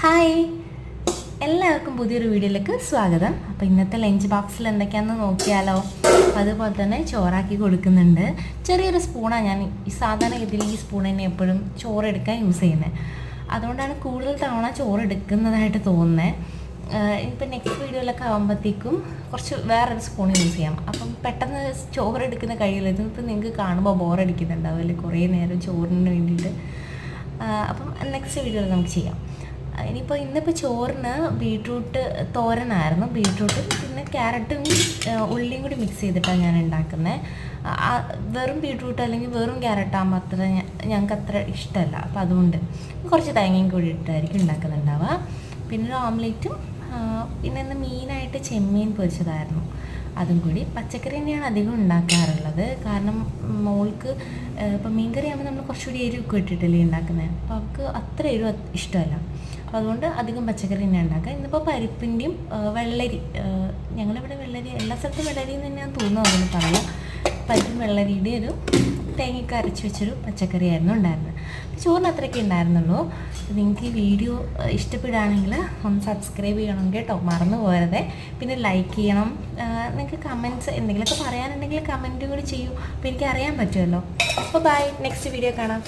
Hi, എല്ലാവർക്കും പുതിയൊരു വീഡിയോയിലേക്ക് സ്വാഗതം. അപ്പോൾ ഇന്നത്തെ ലഞ്ച് ബോക്സിൽ എന്തൊക്കെയാണെന്ന് നോക്കിയാലോ. അതുപോലെ തന്നെ ചോറാക്കി കൊടുക്കുന്നുണ്ട്. ചെറിയൊരു സ്പൂണാണ് ഞാൻ സാധാരണ ഇതിൽ ഈ സ്പൂൺ തന്നെ എപ്പോഴും ചോറെടുക്കാൻ യൂസ് ചെയ്യുന്നത്. അതുകൊണ്ടാണ് കൂടുതൽ തവണ ചോറ് എടുക്കുന്നതായിട്ട് തോന്നുന്നത്. ഇപ്പം നെക്സ്റ്റ് വീഡിയോയിലൊക്കെ ആകുമ്പോഴത്തേക്കും കുറച്ച് വേറൊരു സ്പൂൺ യൂസ് ചെയ്യാം. അപ്പം പെട്ടെന്ന് ചോറെടുക്കുന്ന കഴിയില്ല. ഇതിപ്പോൾ നിങ്ങൾക്ക് കാണുമ്പോൾ ബോറടിക്കുന്നുണ്ടാവും അല്ലേ, കുറേ നേരം ചോറിന് വേണ്ടിയിട്ട്. അപ്പം നെക്സ്റ്റ് വീഡിയോയിൽ നമുക്ക് ചെയ്യാം. ഇന്നിപ്പോൾ ചോറിന് ബീട്രൂട്ട് തോരനായിരുന്നു. ബീട്രൂട്ടും പിന്നെ ക്യാരറ്റും ഉള്ളിയും കൂടി മിക്സ് ചെയ്തിട്ടാണ് ഞാൻ ഉണ്ടാക്കുന്നത്. വെറും ബീട്രൂട്ട് അല്ലെങ്കിൽ വെറും ക്യാരറ്റാകുമ്പോൾ ഞങ്ങൾക്ക് അത്ര ഇഷ്ടമല്ല. അപ്പോൾ അതുകൊണ്ട് കുറച്ച് തേങ്ങയും കൂടി ഇട്ടായിരിക്കും ഉണ്ടാക്കുന്നുണ്ടാവുക. പിന്നെ ഒരു ഓംലേറ്റും, പിന്നെ ഇന്ന് മീനായിട്ട് ചെമ്മീൻ പൊരിച്ചതായിരുന്നു, അതും കൂടി. പച്ചക്കറി തന്നെയാണ് അധികം ഉണ്ടാക്കാറുള്ളത്. കാരണം മോൾക്ക് ഇപ്പം മീൻകറി ആകുമ്പോൾ നമ്മൾ കുറച്ചുകൂടി എരിവൊക്കെ ഇട്ടിട്ടല്ലേ ഉണ്ടാക്കുന്നത്. അപ്പോൾ അവൾക്ക് അത്ര എരിവ് ഇഷ്ടമല്ല. അപ്പോൾ അതുകൊണ്ട് അധികം പച്ചക്കറി തന്നെ ഉണ്ടാക്കുക. ഇന്നിപ്പോൾ പരിപ്പിൻ്റെയും വെള്ളരി, ഞങ്ങളിവിടെ വെള്ളരി എല്ലാ സ്ഥലത്തും വെള്ളരി എന്ന് തന്നെയാണ് തോന്നുന്നു അതിന് പറയാം. പരിപ്പും വെള്ളരിയുടെ ഒരു തേങ്ങയൊക്കെ അരച്ച് വെച്ചൊരു പച്ചക്കറിയായിരുന്നു ഉണ്ടായിരുന്നത്. ചോറിന് അത്രയൊക്കെ ഉണ്ടായിരുന്നുള്ളൂ. നിങ്ങൾക്ക് ഈ വീഡിയോ ഇഷ്ടപ്പെടുകയാണെങ്കിൽ ഒന്ന് സബ്സ്ക്രൈബ് ചെയ്യണം കേട്ടോ, മറന്നു പോകരുതേ. പിന്നെ ലൈക്ക് ചെയ്യണം. നിങ്ങൾക്ക് കമൻറ്റ്സ് എന്തെങ്കിലുമൊക്കെ പറയാനുണ്ടെങ്കിൽ കമൻറ്റും കൂടി ചെയ്യൂ, അപ്പോൾ എനിക്ക് അറിയാൻ പറ്റുമല്ലോ. അപ്പോൾ ബൈ, നെക്സ്റ്റ് വീഡിയോ കാണാം.